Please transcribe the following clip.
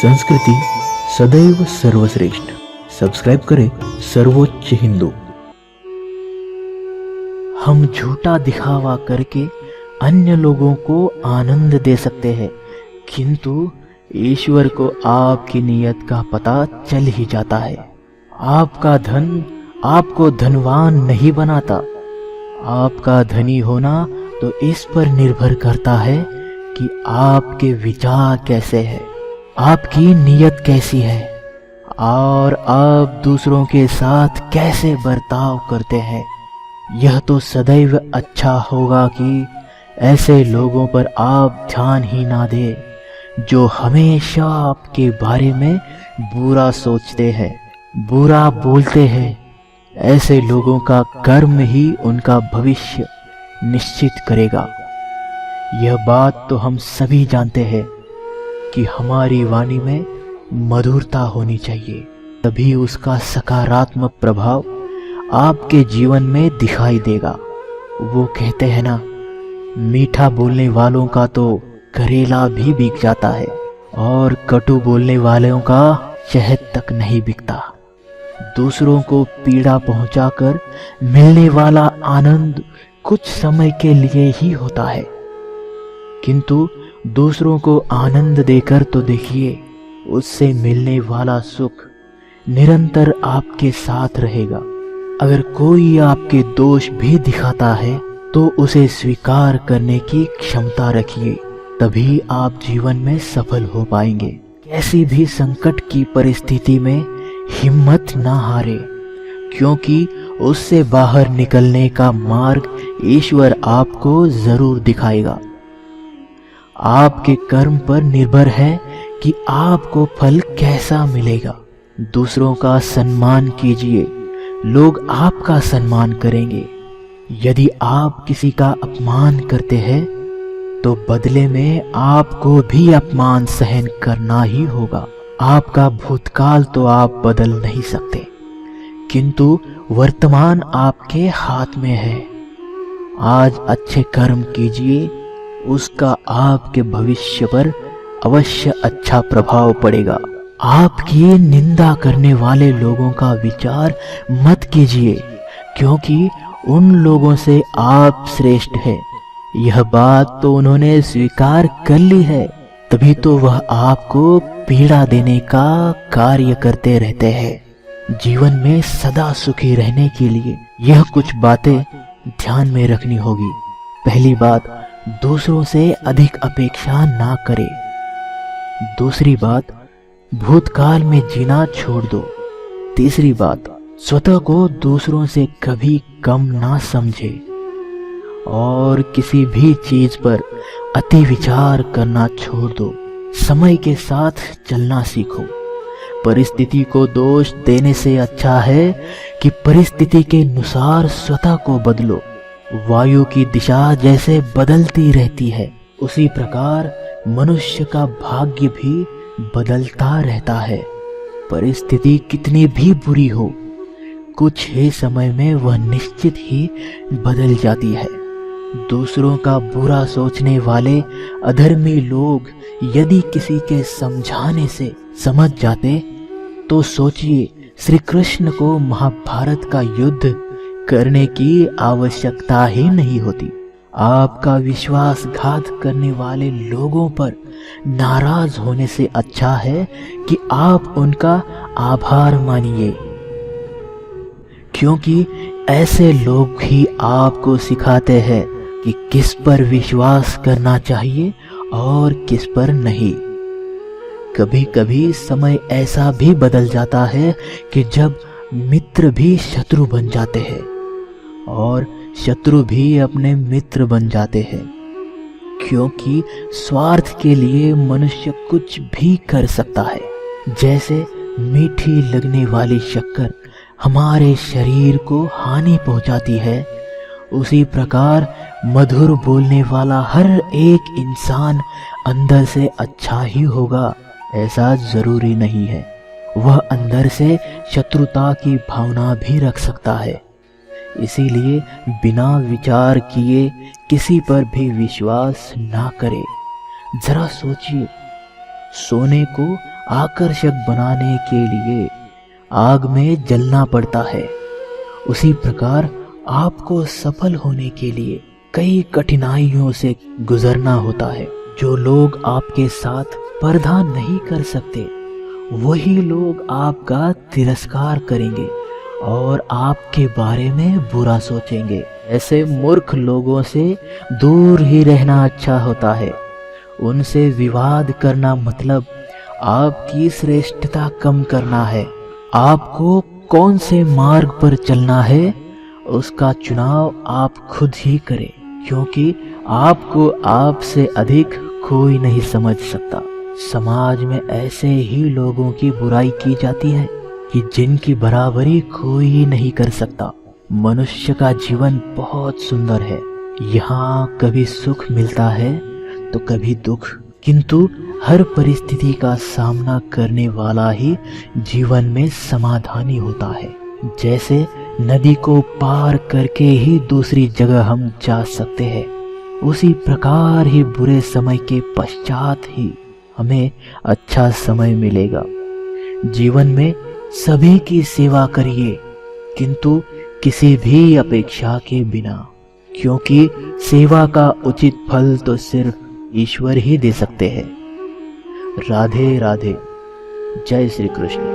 संस्कृति सदैव सर्वश्रेष्ठ। सब्सक्राइब करें सर्वोच्च हिंदू। हम झूठा दिखावा करके अन्य लोगों को आनंद दे सकते हैं, किंतु ईश्वर को आपकी नीयत का पता चल ही जाता है। आपका धन आपको धनवान नहीं बनाता। आपका धनी होना तो इस पर निर्भर करता है कि आपके विचार कैसे हैं, आपकी नीयत कैसी है और आप दूसरों के साथ कैसे बर्ताव करते हैं। यह तो सदैव अच्छा होगा कि ऐसे लोगों पर आप ध्यान ही ना दें जो हमेशा आपके बारे में बुरा सोचते हैं, बुरा बोलते हैं। ऐसे लोगों का कर्म ही उनका भविष्य निश्चित करेगा। यह बात तो हम सभी जानते हैं कि हमारी वाणी में मधुरता होनी चाहिए, तभी उसका सकारात्मक प्रभाव आपके जीवन में दिखाई देगा। वो कहते हैं ना, मीठा बोलने वालों का तो करेला भी बिक जाता है और कटु बोलने वालों का शहद तक नहीं बिकता। दूसरों को पीड़ा पहुंचाकर मिलने वाला आनंद कुछ समय के लिए ही होता है, किंतु दूसरों को आनंद देकर तो देखिए, उससे मिलने वाला सुख निरंतर आपके साथ रहेगा। अगर कोई आपके दोष भी दिखाता है तो उसे स्वीकार करने की क्षमता रखिए, तभी आप जीवन में सफल हो पाएंगे। कैसी भी संकट की परिस्थिति में हिम्मत ना हारे, क्योंकि उससे बाहर निकलने का मार्ग ईश्वर आपको जरूर दिखाएगा। आपके कर्म पर निर्भर है कि आपको फल कैसा मिलेगा। दूसरों का सम्मान कीजिए, लोग आपका सम्मान करेंगे। यदि आप किसी का अपमान करते हैं तो बदले में आपको भी अपमान सहन करना ही होगा। आपका भूतकाल तो आप बदल नहीं सकते, किंतु वर्तमान आपके हाथ में है। आज अच्छे कर्म कीजिए, उसका आपके भविष्य पर अवश्य अच्छा प्रभाव पड़ेगा। आपकी निंदा करने वाले लोगों का विचार मत कीजिए, क्योंकि उन लोगों से आप श्रेष्ठ हैं। यह बात तो उन्होंने स्वीकार कर ली है, तभी तो वह आपको पीड़ा देने का कार्य करते रहते हैं। जीवन में सदा सुखी रहने के लिए यह कुछ बातें ध्यान में रखनी होगी। पहली बात, दूसरों से अधिक अपेक्षा ना करें। दूसरी बात, भूतकाल में जीना छोड़ दो। तीसरी बात, स्वतः को दूसरों से कभी कम ना समझे और किसी भी चीज पर अति विचार करना छोड़ दो। समय के साथ चलना सीखो। परिस्थिति को दोष देने से अच्छा है कि परिस्थिति के अनुसार स्वतः को बदलो। वायु की दिशा जैसे बदलती रहती है, उसी प्रकार मनुष्य का भाग्य भी बदलता रहता है। परिस्थिति कितनी भी बुरी हो, कुछ ही समय में वह निश्चित ही बदल जाती है। दूसरों का बुरा सोचने वाले अधर्मी लोग यदि किसी के समझाने से समझ जाते तो सोचिए, श्री कृष्ण को महाभारत का युद्ध करने की आवश्यकता ही नहीं होती। आपका विश्वासघात करने वाले लोगों पर नाराज होने से अच्छा है कि आप उनका आभार मानिए, क्योंकि ऐसे लोग ही आपको सिखाते हैं कि किस पर विश्वास करना चाहिए और किस पर नहीं। कभी कभी समय ऐसा भी बदल जाता है कि जब मित्र भी शत्रु बन जाते हैं और शत्रु भी अपने मित्र बन जाते हैं, क्योंकि स्वार्थ के लिए मनुष्य कुछ भी कर सकता है। जैसे मीठी लगने वाली शक्कर हमारे शरीर को हानि पहुंचाती है, उसी प्रकार मधुर बोलने वाला हर एक इंसान अंदर से अच्छा ही होगा ऐसा जरूरी नहीं है। वह अंदर से शत्रुता की भावना भी रख सकता है। इसीलिए बिना विचार किए किसी पर भी विश्वास ना करें। जरा सोचिए, सोने को आकर्षक बनाने के लिए आग में जलना पड़ता है, उसी प्रकार आपको सफल होने के लिए कई कठिनाइयों से गुजरना होता है। जो लोग आपके साथ पर्दा नहीं कर सकते, वही लोग आपका तिरस्कार करेंगे और आपके बारे में बुरा सोचेंगे। ऐसे मूर्ख लोगों से दूर ही रहना अच्छा होता है। उनसे विवाद करना मतलब आपकी श्रेष्ठता कम करना है। आपको कौन से मार्ग पर चलना है, उसका चुनाव आप खुद ही करें, क्योंकि आपको आपसे अधिक कोई नहीं समझ सकता। समाज में ऐसे ही लोगों की बुराई की जाती है कि जिनकी बराबरी कोई नहीं कर सकता। मनुष्य का जीवन बहुत सुंदर है। यहाँ कभी सुख मिलता है तो कभी दुख, किंतु हर परिस्थिति का सामना करने वाला ही जीवन में समाधानी होता है। जैसे नदी को पार करके ही दूसरी जगह हम जा सकते हैं, उसी प्रकार ही बुरे समय के पश्चात ही हमें अच्छा समय मिलेगा। जीवन में सभी की सेवा करिए, किंतु किसी भी अपेक्षा के बिना, क्योंकि सेवा का उचित फल तो सिर्फ ईश्वर ही दे सकते हैं। राधे राधे। जय श्री कृष्ण।